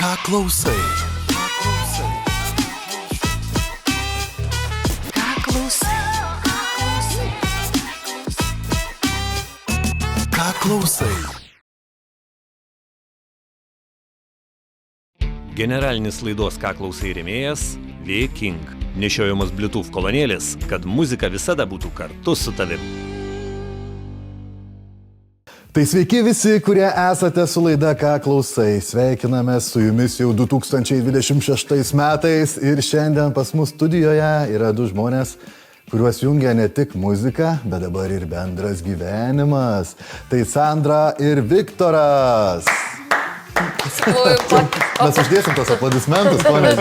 Ką klausai? Ką klausai? Generalinis laidos Ką klausai rėmėjas V-King. Nešiojamos Bluetooth kolonėlės, kad muzika visada būtų kartu su tavim. Tai sveiki visi, kurie esate su laida Ką klausai. Sveikiname su jumis jau 2026 metais ir šiandien pas mus studijoje yra du žmonės, kuriuos jungia ne tik muzika, bet dabar ir bendras gyvenimas. Tai Sandra ir Viktoras. Mes uždėsim tos aplodismentus, ponė.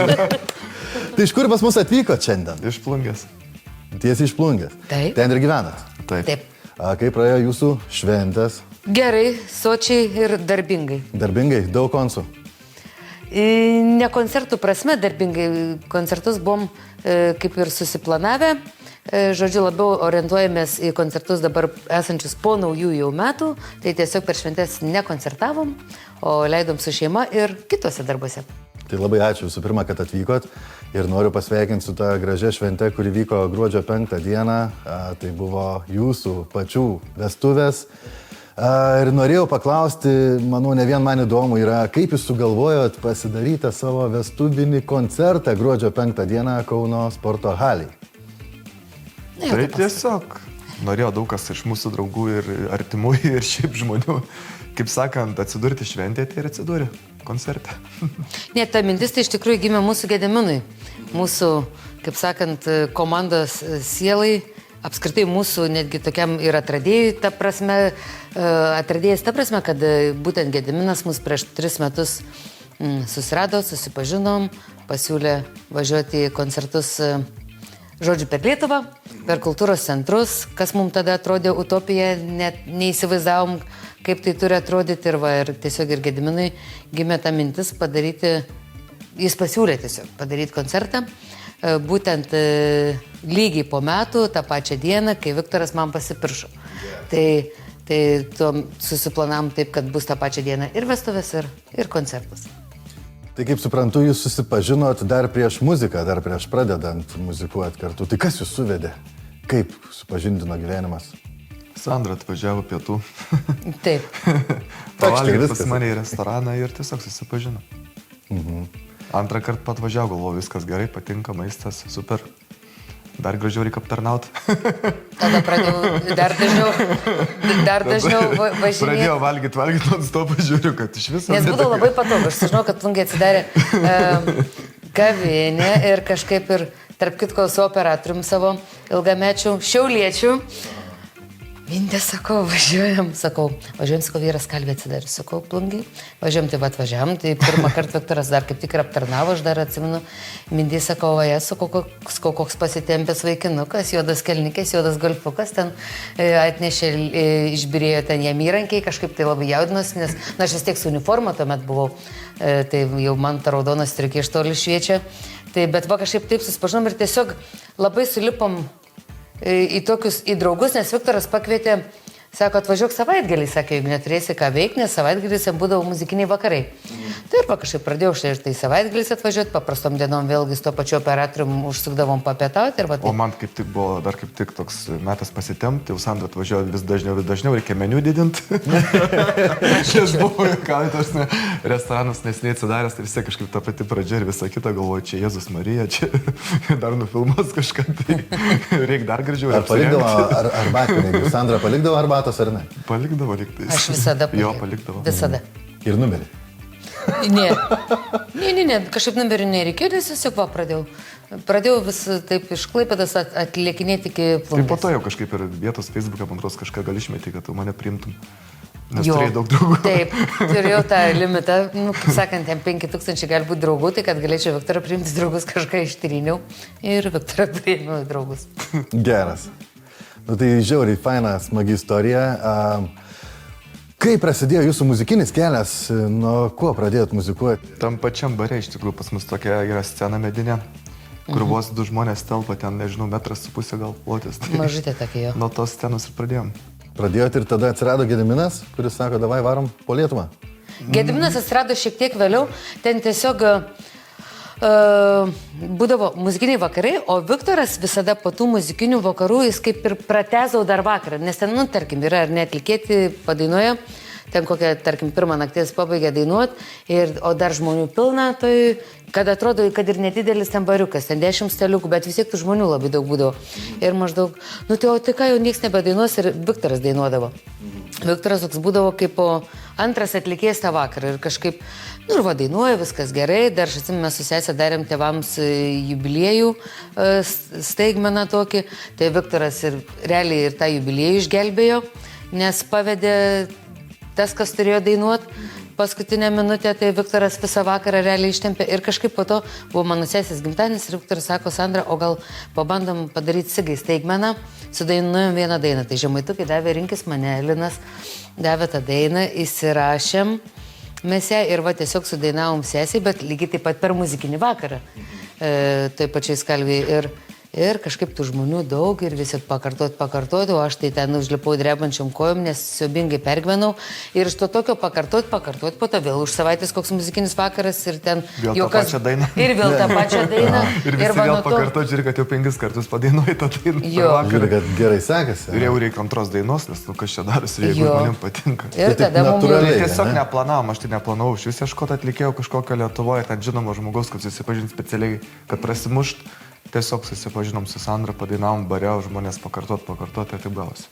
Tai iš kur pas mus atvykot šiandien? Iš Plungės. Tiesiai iš Plungės. Taip. Ten ir gyvenat? Taip. Kaip praėjo jūsų šventės? Gerai, sočiai ir darbingai. Darbingai? Daug koncų? Ne koncertų prasme darbingai. Koncertus buvom kaip ir susiplanavę. Žodžiu, labiau orientuojamės į koncertus dabar esančius po naujųjų metų. Tai tiesiog per šventės nekoncertavom, o leidom su šeima ir kitose darbuose. Tai labai ačiū visų pirma, kad atvykot ir noriu pasveikinti su tą gražia švente, kuri vyko gruodžio 5 dieną. Tai buvo jūsų pačių vestuvės. Ir norėjau paklausti, manau, ne vien man įdomu yra, kaip jūs sugalvojot pasidaryti savo vestuvinį koncertą gruodžio 5 dieną Kauno sporto halėj. Tai tiesiog norėjo daug kas iš mūsų draugų ir artimųjų ir šiaip žmonių, kaip sakant, atsidurti šventėje, tai ir atsidūrė koncerte. Ne, ta mintis tai iš tikrųjų gimė mūsų Gediminui. Mūsų, kaip sakant, komandos sielai. Apskritai mūsų netgi tokiam ir atradėjai, atradėjas ta prasme, kad būtent Gediminas mus prieš 3 metus susirado, susipažinom, pasiūlė važiuoti į koncertus, žodžiu, per Lietuvą, per kultūros centrus, kas mums tada atrodė utopija, net neįsivaizdavom, kaip tai turi atrodyti ir tiesiog ir Gediminui gimė ta mintis padaryti, jis pasiūlė tiesiog padaryti koncertą. Būtent lygiai po metų, tą pačią dieną, kai Viktoras man pasipiršo. Tai susiplanavom taip, kad bus tą pačią dieną ir vestuvės, ir koncertas. Tai kaip suprantu, jūs susipažinot dar prieš muziką, dar prieš pradedant muzikuoti kartu. Tai kas jūs suvedė? Kaip supažindino gyvenimas? Sandra atvažiavo pietų. Taip. Pavalgė pas mane į restoraną ir tiesiog susipažino. Antrą kartą pat važiavo, galvoju, viskas gerai, patinka, maistas, super. Dar gražiau reikia aptarnauti. Tada pradėjau dar dažniau važinėti. Pradėjau valgyti non-stopą, žiūriu, kad iš viso. Nes būdavo labai patogu. Aš žinau, kad Plungėje atsidarė kavinė ir kažkaip ir tarp kitko su operatorium savo ilgamečių šiauliečių. Mintė, sakau, važiuojam, vyras kalbė atsidarė, sakau, Plungiai, važiuojam, tai atvažiavam, tai pirmą kartą Viktoras dar kaip tik ir aptarnavo, aš dar atsimenu, mintį, sakau, koks pasitempęs vaikinukas, juodas kelnikės, juodas golfukas, ten atnešė, išbirėjo ten jam įrankiai, kažkaip tai labai jaudinos, nes, na, aš vis tiek su uniforma tuomet buvau, tai jau man ta raudona striukė iš toli šviečia, tai bet va kažkaip taip susipažinom ir tiesiog labai sulipom į draugus, nes Viktoras pakvietė, sako, atvažiuok savaitgalį, sakė, jeigu neturėsi ką veikti, nes savaitgalys jam būdavo muzikiniai vakarai. Tai ir kažkaip pradėjau štai ir tai savaitgalys atvažiuoti, paprastom dienom vėlgi su to pačiu operatorium užsukdavom papietauti ir va tai. O man kaip tik buvo dar kaip tik toks metas pasitempti, jau Sandra atvažiuoja vis dažniau, reikia meniu didinti. Aš buvau juokauju, tos restoranas nesiniai atsidaręs, tai vis tiek kažkaip ta pati pradžia ir visa kita, galvoju, čia Jėzus Marija, čia dar nufilmuos kažką, tai reikia dar gražiau. Ar palikdavo arbatpinigių? Sandra palikdavo arbatos ar ne? Palikdavo liktais. Aš visada palikdavo. Jo, palikdavo. Visada. Ir numerį? Ne, kažkaip numerį nereikėjo, nes tiesiog va pradėjau vis taip iš Klaipėdos atliekinėti iki Plungės. Tai po to jau kažkaip ir vietos Facebook'e, man atrodo, kažką gali išmeti, kad tu mane priimtum. Nes turėjai daug draugų. Taip, turėjau tą limitą, kaip sakant, 5000 gali būti draugų, tai kad galėčiau Viktorą priimti draugus, kažką ištryniau ir Viktorą priėmiau draugus. Geras. Tai žiauriai faina, smagi istorija. Kaip prasidėjo jūsų muzikinis kelias, nuo ko pradėjot muzikuoti? Tam pačiam bare, iš tikrųjų, pas mus tokia yra scena medinė, kur vos 2 žmonės telpa, ten, nežinau, 1,5 m gal plotis. Mažytė tokia jo. Nuo tos scenos ir pradėjom. Pradėjot ir tada atsirado Gediminas, kuris sako, davai varom po Lietuvą. Gediminas atsirado šiek tiek vėliau, ten tiesiog būdavo muzikiniai vakarai, o Viktoras visada po tų muzikinių vakarų jis kaip ir pratęsdavo dar vakarą, nes ten, nu, tarkim, yra ar net atlikėti padainuoja, ten kokią, tarkim, pirmą nakties pabaigė dainuot, o dar žmonių pilna, tai kad atrodo, kad ir nedidelis ten bariukas, ten 10 staliukų, bet vis tiek tų žmonių labai daug būdavo. Ir maždaug, nu tai o tai ką, jau nieks nebedainuos ir Viktoras dainuodavo. Viktoras toks būdavo kaip po antras atlikėjas tą vakarą ir kažkaip, nu ir va dainuoja, viskas gerai, dar aš atsimenu, mes su sesė darėm tėvams jubiliejų staigmeną tokį, tai Viktoras ir realiai ir tą jubiliejų išgelbėjo, nes pavedė tas, kas turėjo dainuot, paskutinę minutę, tai Viktoras visą vakarą realiai ištempė ir kažkaip po to buvo mano sesės gimtadienis ir Viktoras sako, Sandra, o gal pabandom padaryti Sigai staigmeną, sudainuojam vieną dainą, tai Žemaitukai davė Rinkis mane, Linas davė tą dainą, įsirašėm mes ją ir va tiesiog sudainavom sesiai, bet lygiai taip pat per muzikinį vakarą, tai pačiai skalviai ir kažkaip tų žmonių daug ir visi pakartot, o aš tai ten užlipau drebančiom kojom, nes siaubingai pergyvenau ir iš to tokio pakartot, po to vėl už savaitės koks muzikinis vakaras ir ten vėl tą pačią dainą. Ir vėl tą pačią dainą. Ir visi vėl pakartot, žiūrėk, kad jau 5 kartus padainuoji tą dainą. Jo. Žiūrėk, kad gerai sekasi. Ir jau reikia antros dainos, nes nu kas čia darosi, jeigu žmonėms patinka. Ir Tai tada taip mums natūraliai. Tiesiog neplanavau, aš tai neplanavau, aš vis ieškoti atlikėjau kažkokio Lietuvoje, ten žinomo žmogaus, kad susipažinti specialiai, kad prasimušt. Tiesiog susipažinom su Sandra, padainavom bare, žmonės pakartot, tai taip gavosi.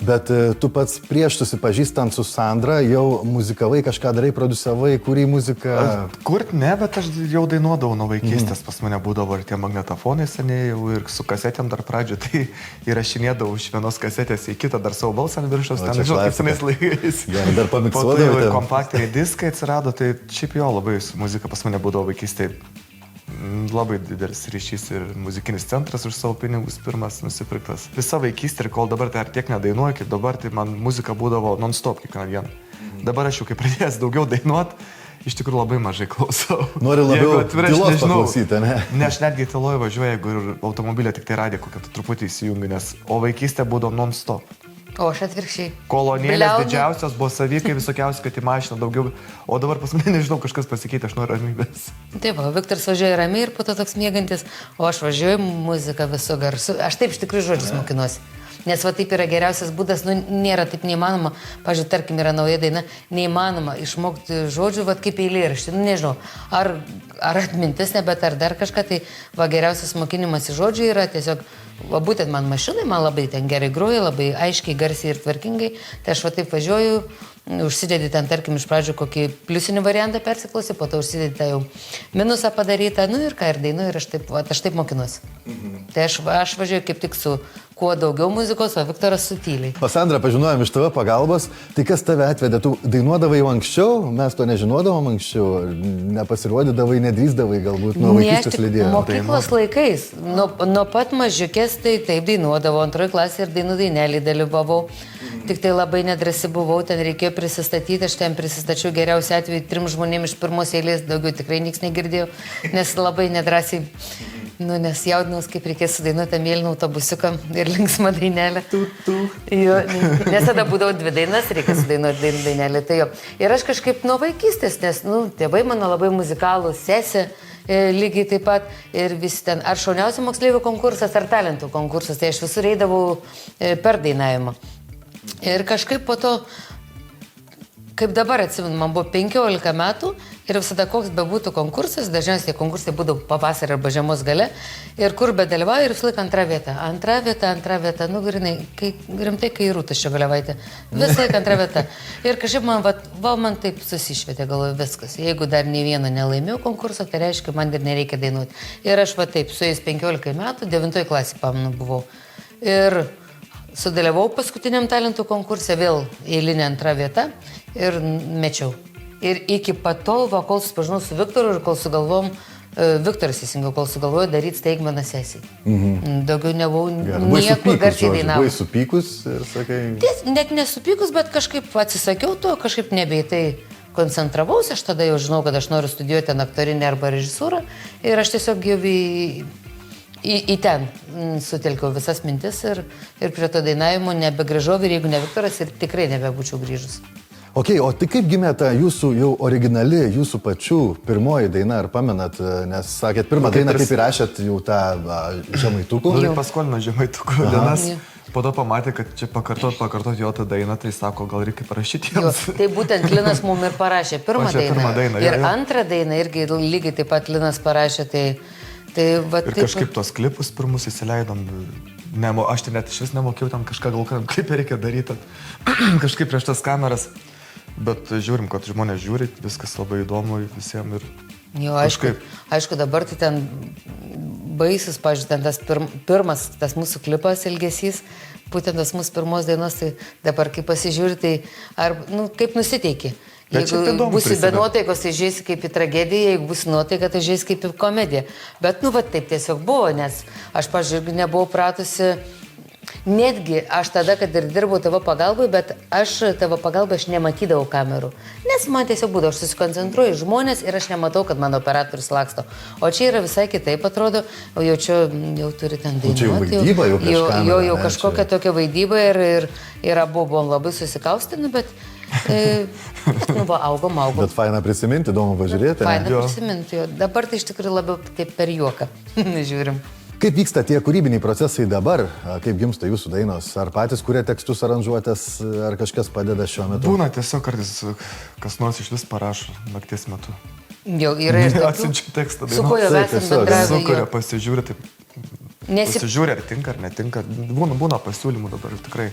Bet tu pats prieš susipažįstant su Sandra jau muzikavai, kažką darai, produsavai, kūrei muziką. Kurt ne, bet aš jau dainuodavau nuo vaikystės, pas mane būdavo ir tie magnetofonai seniai, ir su kasetėm dar pradžio, tai įrašinėdavau iš vienos kasetės į kitą dar savo balsą ant viršaus, ten nežinau, kaip senais laikais. Gerai, dar pamiksuodavai. Po to jau kompaktiniai diskai atsirado, tai šiaip jo labai su muzika pas mane būdavo vaikystėje. Labai didelis ryšys ir muzikinis centras už savo pinigus pirmas nusipirktas. Visa vaikystė ir kol dabar tai ar tiek nedainuoju, kaip dabar tai man muzika būdavo non-stop kiekvieną dieną. Dabar aš jau kaip pradėjęs daugiau dainuot, iš tikrųjų labai mažai klausau. Nori labiau tylos paklausyti, ne? Ne, aš netgi tyloju važiuoju, jeigu ir automobilė tik tai radiją kokią truputį įsijungiu, nes o vaikystė būdavo non-stop. O aš atvirkščiai. Kolonėlės didžiausios buvo savykai visokiausi, kad į mašiną daugiau, o dabar pas mane nežinau, kažkas pasikeitė, aš noriu ramybės. Taip, Viktoras važiuoja ramiai ir po to toks mėgantis, o aš važiuoju muziką visu garsu. Aš taip iš tikrųjų žodžius mokinuosi. Nes va taip yra geriausias būdas, nu nėra taip neįmanoma, pavyzdžiui, tarkim yra nauja daina, neįmanoma išmokti žodžių, va kaip eilėraštį, nu nežinau, ar atmintis nebet, ar dar kažką, tai va geriausias mokinimas į žodžių yra tiesiog, va būtent man mašinai, man labai ten gerai groja, labai aiškiai, garsiai ir tvarkingai, tai aš va taip važiuoju, užsidedi ten, tarkim, iš pradžių kokį pliusinį variantą persiklausi, po to užsidedi tą jau minusą padarytą, nu ir ką, ir dainu, ir aš taip mokinuosi. Tai aš važiuoju kaip tik su kuo daugiau muzikos, o Viktoras sutyliai. O Sandra, pažinojom iš tavo pagalbos, tai kas tave atvedė? Tu dainuodavai jau anksčiau, mes to nežinodavom anksčiau, nepasirodydavai, nedrįsdavai galbūt nuo vaikystės lydėjo. Mokyklos laikais, nuo pat mažiukės tai taip dainuodavau, antroji klasė ir dainų dainelį dalyvavau. Tik tai labai nedrasi buvau, ten reikėjo prisistatyti, aš ten prisistačiau geriausiu atveju 3 žmonėms iš pirmos eilės, daugiau tikrai nieks negirdėjau, nes labai nedrasiai, nes jaudinaus, kaip reikės sudainuoti mėlyną autobusiuką ir linksmą dainelę. Jo, nes tada būdavo 2 dainas, reikia sudainuoti dainelę. Tai jo. Ir aš kažkaip nuo vaikystės, nes tėvai mano labai muzikalūs, sesė lygiai taip pat ir visi ten, ar šauniausių moksleivių konkursas, ar talentų konkursas, tai aš visur eidavau per dainavimą. Ir kažkaip po to, kaip dabar atsimenu, man buvo 15 metų ir visada koks bebūtų konkursas, dažniausiai tie konkursai būdavo pavasarį arba žiemos gale ir kur bedalyvauju ir visą laiką antra vieta, nu grinai, rimtai kai Rūtas Ščiogolevaitė, visą laiką antra vieta. Ir kažkaip man taip susišvietė, galvoju, viskas, jeigu dar nei vieno nelaimėjau konkursą, tai reiškia, man dar nereikia dainuoti. Ir aš taip, su jais 15 metų, 9 klasį, pamenu, buvau. Ir sudalyvau paskutiniam talentų konkurse, vėl eilinė antra vieta ir mečiau. Ir iki patol, kol susipažinau su Viktoru ir kol sugalvom, Viktoras įsingiau, kol sugalvojo daryti staigmeną sesijai. Daugiau nebuvau nieko garsiai dainavau. Buvai supykus ir sakai... Net nesupykus, bet kažkaip atsisakiau to, kažkaip nebei tai koncentravausi, aš tada jau žinau, kad aš noriu studijuoti ten aktorinę arba režisūrą ir aš tiesiog jau į ten sutelkiau visas mintis ir prie to dainavimo nebegrįžau ir jeigu ne Viktoras ir tikrai nebebūčiau grįžus. Ok, o tai kaip gimė ta jūsų jau originali, jūsų pačių pirmoji daina, ar pamenat, nes sakėt, pirmą dainą kaip įrašėt jau tą žemaitukų. Nu, tai paskolino žemaitukų dienas. Jo. Po to pamatė, kad čia pakartot jo tą dainą, tai sako, gal reikia parašyti Jo, jiems. tai būtent Linas mums ir parašė pirmą O čia dainą. pirmą dainą, jo, Ir jo. antrą dainą irgi lygiai taip pat Linas parašė. Tai va, Ir taip, kažkaip tos klipus pirmus įsileidom. Aš tai net iš vis nemokėjau ten kažką, gal kaip reikia daryti. Kažkaip prieš tas kameras. Bet žiūrim, kad žmonės žiūri, viskas labai įdomu visiems. Ir Jo, aišku, dabar tai ten baisus, pažiūrėjau, ten tas pirmas, tas mūsų klipas Ilgesys, būtent tas mūsų pirmos dainos, tai dabar kai pasižiūri, tai ar, kaip nusiteiki. Bet čia Jeigu įdomu būsi be prisimint. nuotaikos, tai žiūrėsi kaip į tragediją, jeigu būsi nuotaika, tai žiūrėsi kaip į komediją. Bet, va taip tiesiog buvo, nes aš, pažiūrėjau, nebuvau pratusi. Netgi aš tada, kad ir dirbau tavo pagalbai, bet tavo pagalbai aš nematydavau kamerų. Nes man tiesiog būdavo, aš susikoncentruoju į žmonės ir aš nematau, kad mano operatorius laksto. O čia yra visai kitaip atrodo, o jau čia jau turi ten dainuoti. Čia jau vaidyba, jau prieš kamerą, jau ne, kažkokia čia. tokia vaidyba ir abu buvom labai susikaustini, bet augom. Bet faina prisiminti, įdomu pažiūrėti. Faina Jo. prisiminti, jo. Dabar tai iš tikrųjų labiau taip per juoką žiūrim. Kaip vyksta tie kūrybiniai procesai dabar, kaip gimsta jūsų dainos? Ar patys kuria tekstus, aranžuotės, ar kažkas padeda šiuo metu? būna tiesiog kartais kas nors iš vis parašo nakties metu. Jau yra ir tokių, Atsiunčia tekstą su kuo jau Taip, esam tiesiog. bendravę. Sukuria, jo. pasižiūri, taip. Pasižiūri, ar tinka, ar netinka. Būna pasiūlymų dabar tikrai.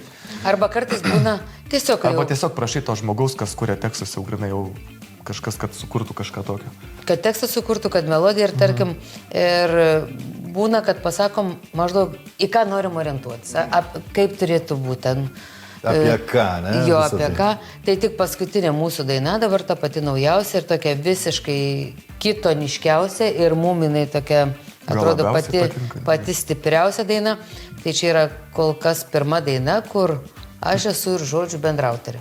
Arba kartais būna tiesiog Arba jau, tiesiog prašai to žmogaus, kas kuria tekstus, jau grinai jau kažkas, kad sukurtų kažką tokio. kad tekstas sukurtų, kad melodija ir tarkim, ir būna, kad pasakom maždaug į ką norim orientuotis, kaip turėtų būti ten. Apie ką, ne? Jo, Visa apie tai. ką. Tai tik paskutinė mūsų daina, dabar ta pati naujausia ir tokia visiškai kitoniškiausia ir muminai tokia, atrodo, labiausiai patinka, pati stipriausia daina. Tai čia yra kol kas pirma daina, kur aš esu ir žodžių bendrautorė.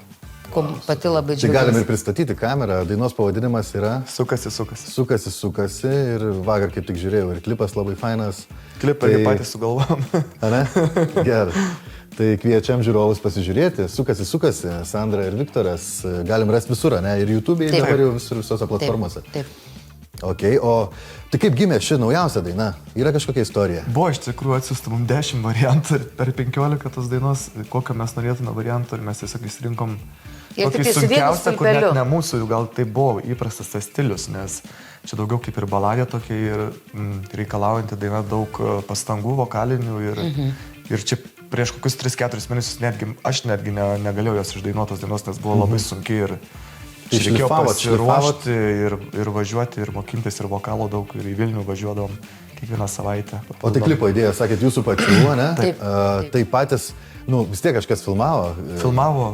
Pati labai Čia galim ir džiaugiuosi. pristatyti kamerą. Dainos pavadinimas yra Sukasi. Sukasi ir vakar kaip tik žiūrėjau ir klipas labai fainas. Klipą tai... patys sugalvom. Ane? Gerai. Tai kviečiam žiūrovus pasižiūrėti. Sukasi. Sandra ir Viktoras. Galim rasti visur, ne? Ir YouTube'e, Taip. dabar jau visur, visose platformose. Taip. Ok, o tai kaip gimė ši naujausia daina? Yra kažkokia istorija? Buvo iš tikrųjų atsiųsta mums 10 variantų ir per 15 tos dainos, kokio mes norėtume variantų ir mes tiesiog išsirinkom Ir tokį tiktai su vienu sunkiausią, kur net stulpeliu. ne mūsų, gal tai buvo įprastas tas stilius, nes čia daugiau kaip ir baladė tokia ir reikalaujanti daina daug pastangų vokalinių ir čia prieš kokius 3-4 mėnesius aš netgi negalėjau jos išdainuotos dainos, nes buvo labai sunki ir Tai čia reikėjo šlifavot. pasiruošti ir važiuoti ir mokintis ir vokalo daug ir į Vilnių važiuodavom kiekvieną savaitę. O tai klipo idėja, sakėt, jūsų pačių, ne? Taip. Tai patys, vis tiek kažkas filmavo. Filmavo.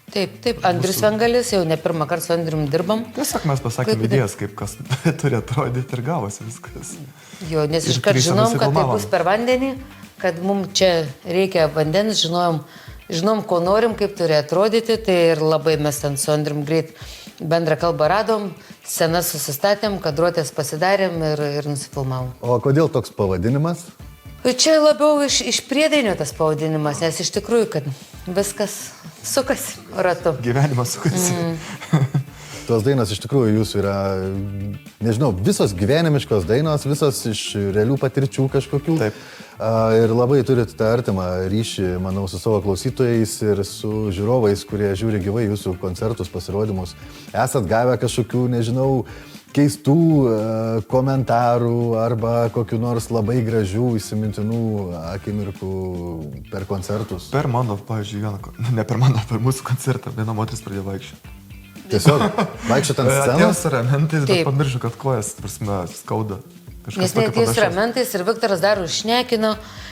Taip, Andrius Vengalis, jau ne pirmą kartą su Andrium dirbam. Tiesiog mes pasakėme idėjas, kaip kas turi atrodyti ir gavosi viskas. Jo, nes Ir iškart trise žinom, kad tai nusifilmavom. bus per vandenį, kad mums čia reikia vandens, žinom, ko norim, kaip turi atrodyti, tai ir labai mes ten su Andrium greit bendrą kalbą radom, scenas susistatėm, kadruotės pasidarėm ir nusifilmavom. O kodėl toks pavadinimas? Čia labiau iš priedainio tas pavadinimas, nes iš tikrųjų, kad viskas sukasi ratu. Gyvenimas sukasi. Tos dainos iš tikrųjų jūsų yra, nežinau, visos gyvenimiškos dainos, visos iš realių patirčių kažkokių. Taip. Ir labai turit tą artimą ryšį, manau, su savo klausytojais ir su žiūrovais, kurie žiūri gyvai jūsų koncertus, pasirodymus. Esat gavę kažkokių, nežinau, keistų komentarų arba kokių nors labai gražių, įsimintinų akimirkų per koncertus. Per mano, pavyzdžiui, ne per mano, per mūsų koncertą viena moteris pradėjo vaikščioti. Tiesiog vaikščiot ant Atėjo scenos. su ramentais, bet Taip. pamiršau, kad kojas, prasme, skauda. Nes net jis ramentais ir Viktoras dar užšnekino,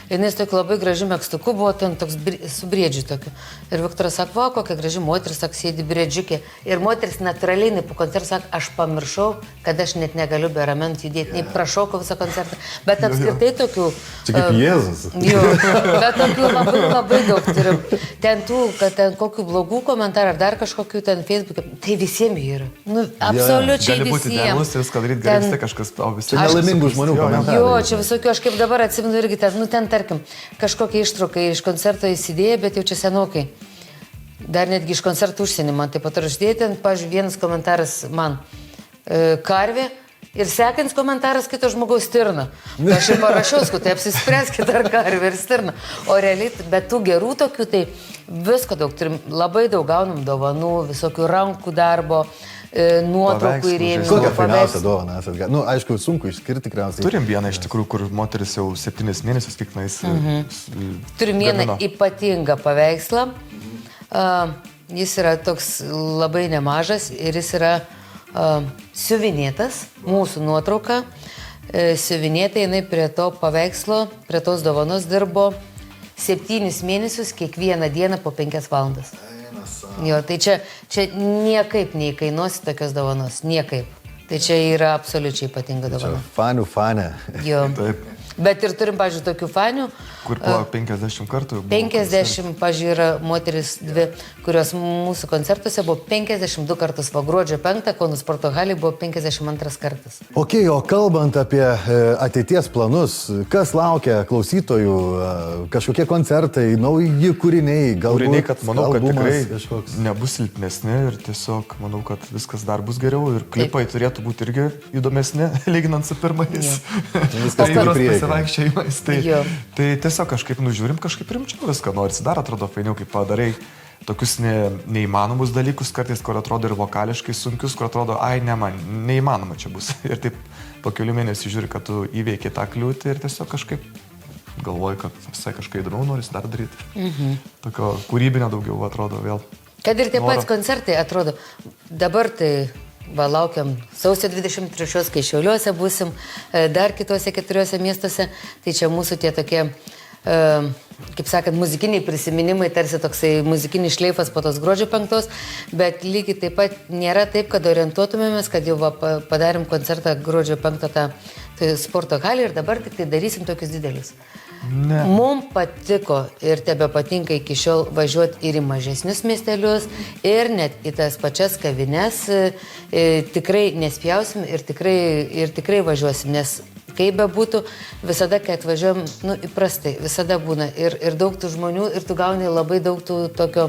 ir jis tokiu labai gražiu mėgstuku buvo, ten toks su briedžiu tokiu. Ir Viktoras sako, va, kokia graži moteris, sako, sėdi briedžiukė. Ir moteris natūraliai, nei po koncerto sako, aš pamiršau, kad aš net negaliu be ramentų judėti, nei prašokau visą koncertą. Bet apskritai tokių... Čia kaip Jėzus. Jo, bet tokių labai, labai daug turim. Ten tų, kad ten kokių blogų komentarų ar dar kažkokių ten Facebook'e, tai visiems jų yra. Nu, absoliučiai Gali būti visiems. idealus ir viską daryti gerai, vis tiek kažkas, o visi... Čia nelaimingų žmonių komentarai. Jo, čia visokių, aš kaip dabar atsimenu irgi ten, ten tarkim, kažkokia ištrauka iš koncerto įsidėję, bet jau čia senokai. dar netgi iš koncertų užsienį man taip pat rašdėti, pavyzdžiui, vienas komentaras man karvė ir sekantis komentaras kito žmogaus stirna. Aš ir parašiau, tai apsispręskite ar karvė ir stirna. O realiai, bet tų gerų tokių, tai visko daug, turim labai daug gaunam dovanų, visokių rankų darbo, nuotraukų ir rėmimų. Kokią fainiausią dovaną esat gavę? Nu, aišku, sunku išskirti tikriausiai. Turim vieną iš tikrųjų, kur moteris jau 7 mėnesius kiekvienais. Turim vieną ypatingą paveikslą. Jis yra toks labai nemažas ir jis yra siuvinėtas, mūsų nuotrauka. Siuvinėta jinai prie to paveikslo, prie tos dovanos dirbo 7 mėnesius, kiekvieną dieną po 5 valandas. Jo, tai čia niekaip neįkainuosi tokios dovanos, niekaip. Tai čia yra absoliučiai ypatinga dovana. Fanių fanė. Jo. Taip. Bet ir turim, pažiūrėjau, tokių fanių. Kur po 50 kartų. 50, pažiūrėjau, yra moteris dvi, kurios mūsų koncertuose buvo 52 kartus, o gruodžio 5 Kauno sporto halėje buvo 52 kartas. Ok, o kalbant apie ateities planus, kas laukia klausytojų, kažkokie koncertai, nauji kūriniai, galbūt Kūriniai, kad manau, kad tikrai kažkoks... nebus silpnesni ir tiesiog manau, kad viskas dar bus geriau ir klipai turėtų būti irgi įdomesni, lyginant su pirmais. Viskas turi priekį. Vaikščiojimais. Tai tiesiog kažkaip nužiūrim, kažkaip rimčiau viską norisi. Dar atrodo fainiau, kaip padarai tokius neįmanomus dalykus, kartais, kur atrodo ir vokališkai sunkius, kur atrodo, ai, ne man, neįmanoma čia bus. Ir taip po kelių mėnesių žiūri, kad tu įveiki tą kliūtį ir tiesiog kažkaip galvoji, kad visai kažkai įdomiau norisi dar daryti. Tokio kūrybinio daugiau atrodo vėl. Kad ir tie patys koncertai atrodo, dabar tai... laukiam sausio 23, kai Šiauliuose būsim, dar kitose 4 miestuose, tai čia mūsų tie tokie, kaip sakant, muzikiniai prisiminimai, tarsi toksai muzikinis šleifas po tos gruodžio 5, bet lygiai taip pat nėra taip, kad orientuotumėmės, kad jau padarėm koncertą gruodžio 5 tai sporto halį ir dabar tik tai darysim tokius didelius. Ne. Mums patiko ir tebe patinka iki šiol važiuoti ir į mažesnius miestelius, ir net į tas pačias kavines. Tikrai nespjausim ir tikrai važiuosim, nes kaip be būtų, visada, kai atvažiuojam, įprastai, visada būna ir daug tų žmonių, ir tu gauni labai daug tų tokio,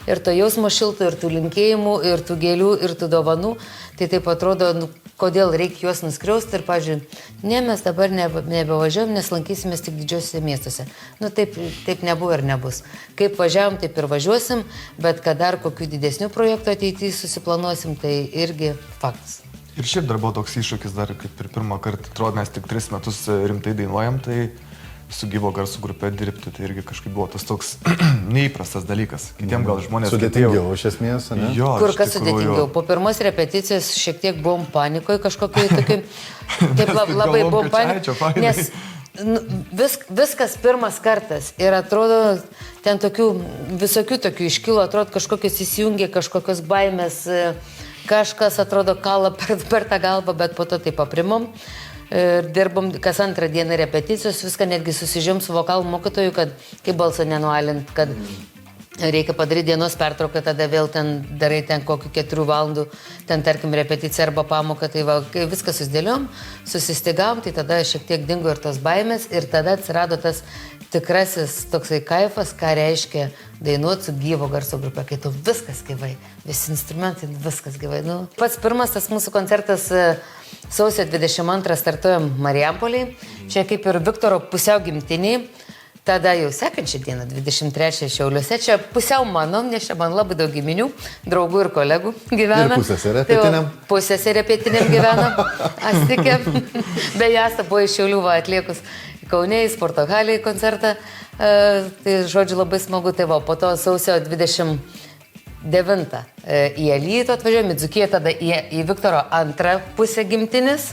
ir to jausmo šilto, ir tų linkėjimų, ir tų gėlių, ir tų dovanų. Tai taip atrodo, kodėl reikia juos nuskriausti ir, pavyzdžiui, ne, mes dabar nebevažiuojam, nes lankysimės tik didžiosiuose miestuose. Taip nebuvo ir nebus. Kaip važiavom, taip ir važiuosim, bet kad dar kokių didesnių projektų ateityje susiplanuosim, tai irgi faktas. Ir šiaip dar buvo toks iššūkis, dar kaip ir pirmą kartą, atrodo, mes tik 3 metus rimtai dainuojam, tai su gyvo garso grupe dirbti, tai irgi kažkaip buvo tas toks neįprastas dalykas. Kitiem gal žmonės... Sudėtingiau iš esmės, ne? Jo, kur kas sudėtingiau. Po pirmos repeticijos šiek tiek buvom panikoje kažkokiai tokiai... Taip labai buvom panikoje, nes viskas pirmas kartas ir atrodo, ten tokių, visokių tokių iškilo, atrodo, kažkokios įsijungė, kažkokios baimės... Kažkas atrodo kala per tą galvą, bet po to taip paprimom. Dirbom kas 2 dieną repeticijos, viską netgi susižėm su vokalų mokytoju, kad kaip balsą nenualint, kad reikia padaryti dienos pertrauką, tada vėl ten darai ten kokių 4 valandų, ten tarkim repeticiją arba pamoką, tai va, kai viską susidėliom, susistigavom, tai tada šiek tiek dingo ir tos baimės ir tada atsirado tas tikrasis toksai kaifas, ką reiškia dainuoti su gyvo garso grupė, kai tu viskas gyvai, visi instrumentai, viskas gyvai. Pats pirmas tas mūsų koncertas sausio 22 startuojam Marijampolėje, čia kaip ir Viktoro pusiau gimtiniai, tada jau sekančią dieną, 23 Šiauliuose, čia pusiau mano, nes čia man labai daug giminių, draugų ir kolegų gyvena. Ir pusseserė pietiniam. Pusseserė pietiniam gyvena, Astikė, beje, Asta buvo iš Šiaulių atliekus Kaune į sporto halėje koncertą, tai žodžiu labai smagu, tai va, po to sausio 29 į Alytų atvažiuojame, į Dzūkiją, tada į Viktoro antrą pusę gimtinis,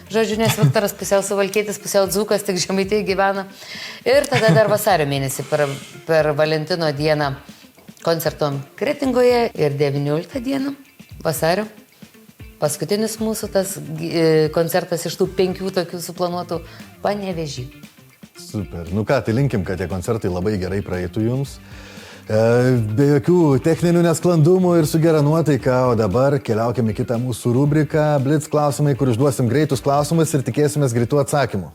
žodžiu, nes Viktoras pusiau Suvalkietis, pusiau Dzūkas, tik Žemaitėje gyvena. Ir tada dar vasario mėnesį per Valentino dieną koncertuom Kretingoje ir 19 dieną vasario. Paskutinis mūsų tas koncertas iš tų 5 tokių suplanuotų Panevėžy. Super. Ką, tai linkim, kad tie koncertai labai gerai praeitų jums. Be jokių techninių nesklandumų ir su gera nuotaika, o dabar keliaukime į kitą mūsų rubriką Blitz klausimai, kur užduosim greitus klausimus ir tikėsimės greitų atsakymų.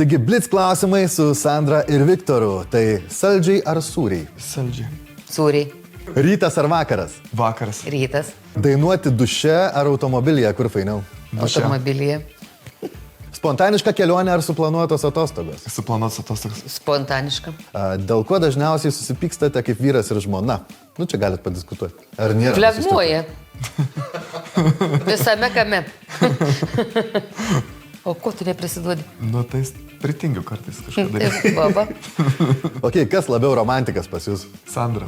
Taigi, blitz klausimai su Sandra ir Viktoru. Tai saldžiai ar sūriai? Saldžiai. Sūriai. Rytas ar vakaras? Vakaras. Rytas. Dainuoti duše ar automobilyje, kur fainiau? Duše. Automobilyje. Spontaniška kelionė ar suplanuotos atostogos? Suplanuotas atostogas. Spontaniška. Dėl ko dažniausiai susipykstate kaip vyras ir žmona? Nu, čia galit padiskutuoti. Ar nėra? Flegmuoja. Visame kame. O ko tu neprisiduodi? Nu, tai pritingiu kartais kažką daryti. Taip, baba. Ok, kas labiau romantikas pas jūs? Sandra,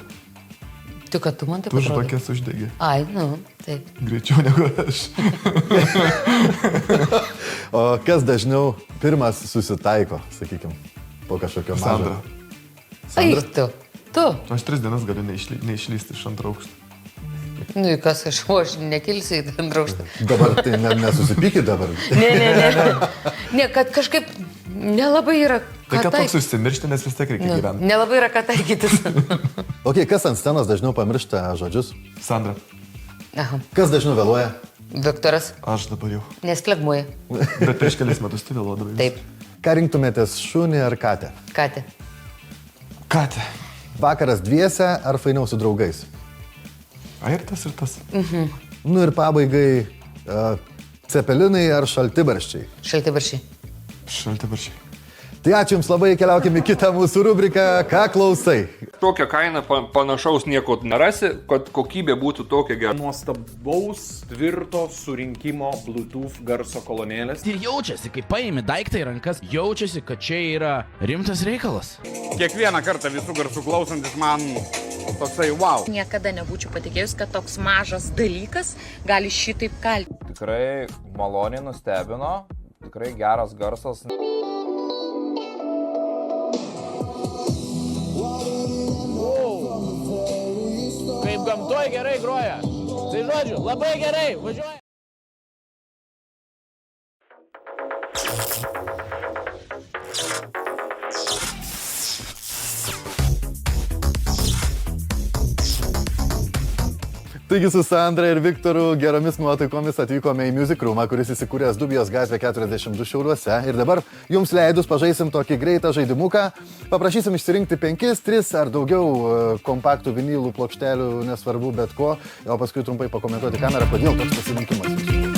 Tu, kad tu man taip tu atrodo. žvakės uždegi. Ai, nu, taip. Greičiau negu aš. O kas dažniau pirmas susitaiko, sakykime, po kažkokio mažo? Sandra. Ai, tu. Aš 3 dienas galiu neišlysti iš antro aukšto. Nu, į kas aš nekilsiu į ten drauštą. Dabar tai nesusipykit dabar. Ne, kad kažkaip nelabai yra Tai ką kad toks taikyti. užsimiršti, nes vis tiek reikia gyventi. Nelabai yra ką taikytis. Ok, kas ant scenos dažniau pamiršta žodžius? Sandra, Aha. Kas dažniau vėluoja? Viktoras, aš dabar jau. nes flegmuoja. Bet prieš kelias metus tu vėluodavai. Taip, Ką rinktumėtės, šunį ar katę? Katė. Katė. Vakaras dviese ar fainiau su draugais? Ai, ir tas, ir tas. Nu ir pabaigai, cepelinai ar šaltibarščiai? Šaltibaršiai. Šaltibaršiai. Tai ačiū Jums labai, keliaukime į kitą mūsų rubriką, ką klausai. Tokią kainą panašaus nieko nerasi, kad kokybė būtų tokia gera. Nuostabaus tvirto surinkimo Bluetooth garso kolonėlės. Ir jaučiasi, kai paimi daiktą į rankas, jaučiasi, kad čia yra rimtas reikalas. Kiekvieną kartą visų garsų klausantis man toksai wow. Niekada nebūčiau patikėjus, kad toks mažas dalykas gali šitaip kalti. Tikrai maloniai nustebino, tikrai geras garsas. Kaip gamtoje gerai groja. Tai žodžiu, labai gerai, važiuoja. Taigi su Sandra ir Viktoru geromis nuotaikomis atvykome į Music Roomą, kuris įsikūręs Dubijos gatvė 42 Šiauliuose. Ir dabar jums leidus pažaisim tokį greitą žaidimuką. Paprašysim išsirinkti 5, 3 ar daugiau kompaktų, vinylų, plokštelių, nesvarbu bet ko. O paskui trumpai pakomentuoti kamerą, kodėl toks pasirinkimas jūsų.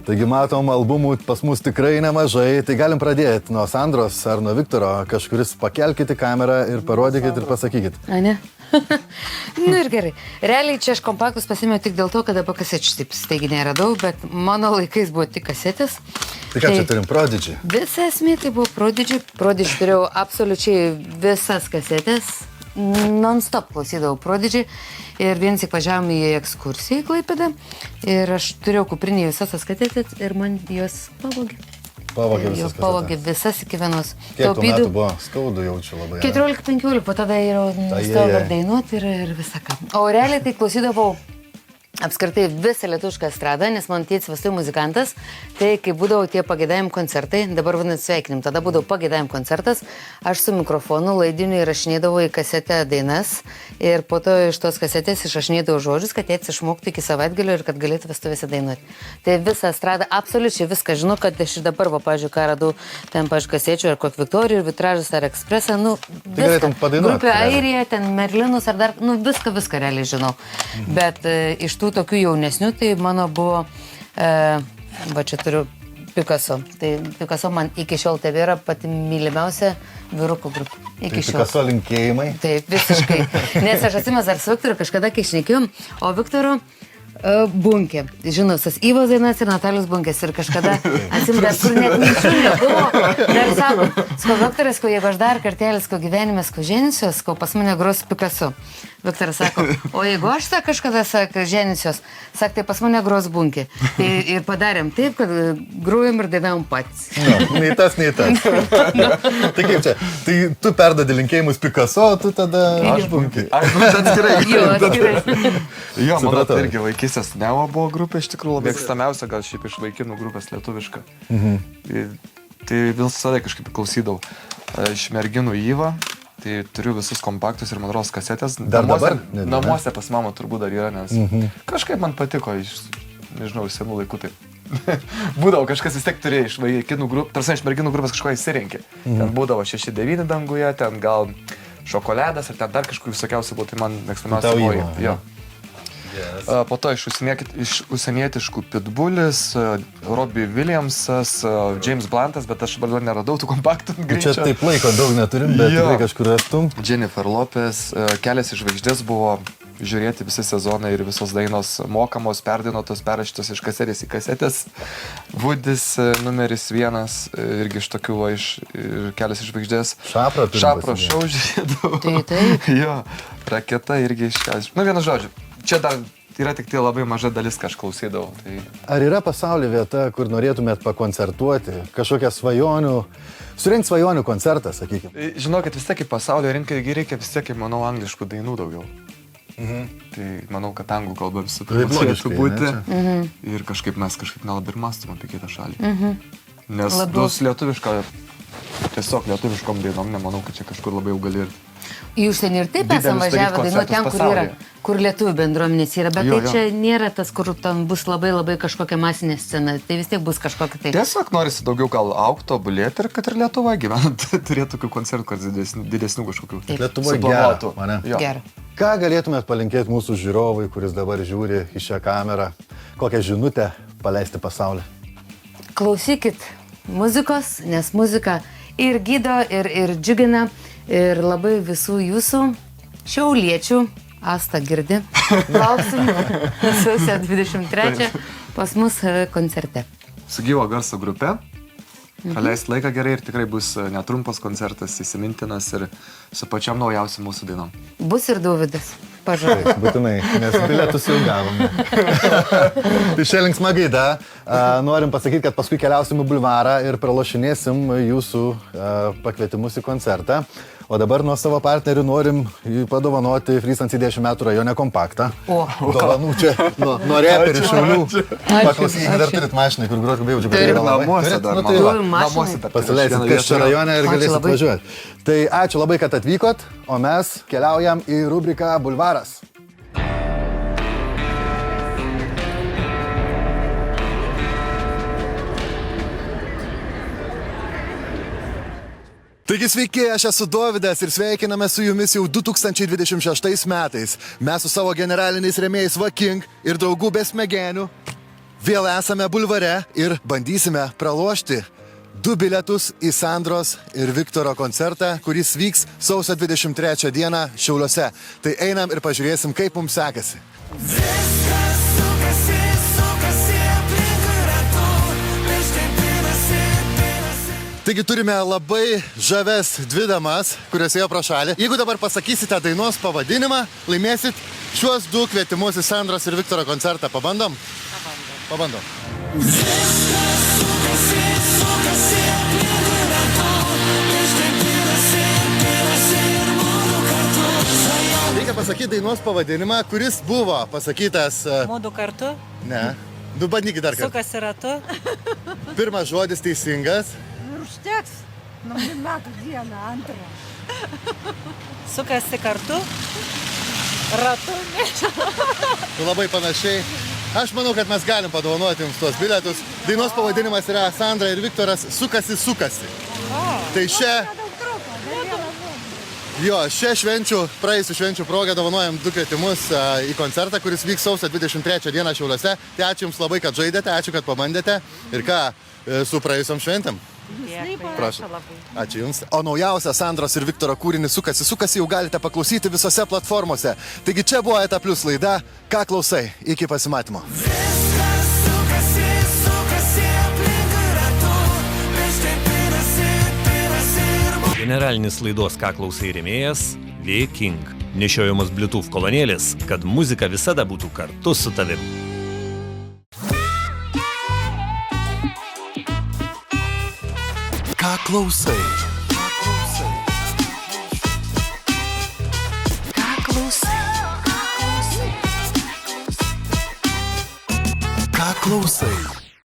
Taigi matom, albumų pas mus tikrai nemažai, tai galim pradėti nuo Sandros ar nuo Viktoro, kažkuris pakelkite kamerą ir parodykit ir pasakykit. A, ne? Nu ir gerai. Realiai čia aš kompaktus pasimėjau tik dėl to, kad apie kasečius taip staigiai neradau, bet mano laikais buvo tik kasetės. Tai ką čia turim, Prodigy? Visa esmė tai buvo Prodigy. Prodigy turėjau absoliučiai visas kasetės. Non-stop klausydavau Prodigy. Ir vienas važiavom į ekskursiją į Klaipėdą. Ir aš turėjau kuprinį visas tas kasetės ir man jos pavogė. Pavogė visas kasetės. Pavogė visas iki vienos. Kiek tų metų buvo? Skaudu jaučiu labai. 14-15, po tada jau nustojau dainuoti ir visą ką. O realiai tai klausydavau apskritai visą lietuvišką estradą, nes man tėtis vestuvių muzikantas, tai kai būdavo tie pageidavimų koncertai, dabar vadinasi sveikinim, tada būdavo pageidavimų koncertas, aš su mikrofonu laidiniu įrašinėdavau į kasetę dainas ir po to iš tos kasetės išrašinėdavau žodžius, kad tėtis išmoktų iki savaitgalio ir kad galėtų vestuvėse dainuoti. Tai visą estradą, absoliučiai viską žinau, kad aš ir dabar, pavyzdžiui, ką radau ten, pavyzdžiui, kasečių ar kokį Viktorijų, Vitražas ar Ekspresą, nu, viską. Grupė Airija, ten Merlinus ar dar, nu, viską realiai žinau. Bet iš tų tokių jaunesnių, tai mano buvo, va čia turiu Picasso. Tai Picasso man iki šiol tebėra pati mylimiausia vyrukų grupė. Iki Tai šiol. Picasso linkėjimai. Taip, visiškai. Nes aš atsimenu dar su Viktoru kažkada, kai šnekėjom, o Viktoro Bunkė. Žinau, tas Ivos dainas ir Natalijos Bunkės. Ir kažkada atsimenu, dar kur net minčių nebuvo. Dar sako, Viktoras, jeigu aš dar kartelį gyvenime ženysiuos, pas mane gros Picasso. Viktoras sako, o jeigu aš kažkada ženysiuos, sak, tai pas mane gros Bunkė. Tai ir padarėm taip, kad grojom ir dainavom patys. No, nei tas. Tai kaip čia? Tai tu perdadi linkėjimus Picasso, tu tada aš Bunkė. Aš atskirai. Jo, atskirai. Jo, mano Supratau. irgi vaikystės Neo buvo grupė, iš tikrųjų labai mėgstamiausia, gal šiaip iš vaikinų grupės lietuviška. Tai visada kažkaip klausydavau. Iš merginų Įva, Tai turiu visus kompaktus ir man rodos kasetės. Dar dabar? Namuose pas mamą turbūt dar yra, nes kažkaip man patiko, nežinau, iš senų laikų taip. Būdavo, kažkas vis tiek turėjo iš vaikinų grupės, tarsi iš merginų grupės kažko įsirinkė. Ten būdavo 6-9 danguje, ten gal šokoladas ir ten dar kažkokių visokiausių buvo, tai man mėgstamiausia buvo. Jo. Yes. Po to iš užsienietiškų Pitbullis, Robbie Williamsas, James Bluntas, bet aš dabar neradau tų kompaktų. Čia taip laiko daug neturim, bet tikrai kažkur rastum. Jennifer Lopez, Kelias iš žvaigždės buvo žiūrėti visi sezonai ir visos dainos mokamos, perdainuotos, perrašytos iš kasetės į kasetės. Woodis numeris 1, irgi iš tokių iš Kelias iš žvaigždės. Šapro šou žiūrėdavau. Taip. Jo, Raketa irgi iš Kelias. Vienas žodžiu. Čia dar yra tik tai labai maža dalis, ką aš klausydavau. Tai... Ar yra pasaulio vieta, kur norėtumėt pakoncertuoti, kažkokią svajonių, surinkti svajonių koncertą, sakykime? Žinokit, vis tiek į pasaulio rinką reikia vis tiek, manau, angliškų dainų daugiau. Tai manau, kad anglų kalba visų pirma turėtų būti. Ir kažkaip mes nelabai ir mąstom apie kitą šalį. Nes lietuvišką, tiesiog lietuviškom dainom, nemanau, kad čia kažkur labai jau gali ir... Į užsienį ir taip esam važiavę dainuoti ten, kur lietuvių bendruomenės yra, bet tai čia nėra tas, kur ten bus labai kažkokia masinė scena, tai vis tiek bus kažkokia taip. Tiesiog norisi daugiau gal augti, tobulėti ir kad ir Lietuva gyvenant turėtų tokių koncertų, kad didesnių kažkokių. Lietuva gera, mane? Gera. Ką galėtumėt palinkėti mūsų žiūrovui, kuris dabar žiūri į šią kamerą, kokią žinutę paleisti pasaulį? Klausykit muzikos, nes muzika ir gydo, ir džiugina. Ir labai visų jūsų šiauliečių, Asta girdi, lauksim sausio 23 pas mus koncerte. Su gyvo garso grupe, praleisti laiką gerai ir tikrai bus netrumpas koncertas, įsimintinas ir su pačiam naujausiu mūsų dainom. Bus ir Dovydas, pažadėjau. Būtinai, nes bilietus jau gavome. Tai šią linksmą gaidą norim pasakyti, kad paskui keliausim į bulvarą ir pralošinėsim jūsų pakvietimus į koncertą. O dabar nuo savo partnerių norim padovanoti Frysans 10 metų rajone kompaktą. Dovanų čia nuo reperių Šiaulių. Paklausykite, dar turit mašiną, kur gruožų bejaudžiu. Ir namuose dar. Namuose dar. Pasileisit Kasčio rajone ir galėsit važiuoti. Tai ačiū labai, kad atvykot, o mes keliaujam į rubriką Bulvaras. Taigi sveiki, aš esu Dovydas ir sveikiname su jumis jau 2026 metais. Mes su savo generaliniais rėmėjais Vaking ir draugų be smegenių vėl esame bulvare ir bandysime pralošti 2 bilietus į Sandros ir Viktoro koncertą, kuris vyks sausio 23 dieną Šiauliuose. Tai einam ir pažiūrėsim, kaip mums sekasi. Viskas sukasi, aplinkui ratu, prieš tai pinasi. Taigi turime labai žaves 2 damas, kurios ėjo pro šalį. Jeigu dabar pasakysite dainos pavadinimą, laimėsit šiuos 2 kvietimus į Sandros ir Viktoro koncertą. Pabandom? Pabandom. Reikia pasakyti dainos pavadinimą, kuris buvo pasakytas... Mūdu kartu? Ne. Nu, bandykit dar kartą. Sukasi ratu? Pirmas žodis teisingas. Užteks. Naujų metų dieną, antrą. Sukasi kartu? Ratu? Tu labai panašiai. Aš manau, kad mes galim padovanoti jums tuos bilietus. Dainos pavadinimas yra Sandra ir Viktoras Sukasi. Tai čia... Jo, praėjusių švenčių progą dovanojam 2 kvietimus į koncertą, kuris vyks sausio 23 dieną Šiauliuose. Tai ačiū jums labai, kad žaidėte, ačiū, kad pabandėte. Ir ką, su praėjusiom šventėm? Prašau. Ačiū jums. O naujausią Sandros ir Viktoro kūrinį Sukasi jau galite paklausyti visose platformose. Taigi čia buvo ETA Plius laida. Ką klausai? Iki pasimatymo. Generalinis laidos Ką klausai rėmėjas Vaking. Nešiojamas Bluetooth kolonėlis, kad muzika visada būtų kartu su tavim. Ką klausai? Ką klausai? Ką klausai?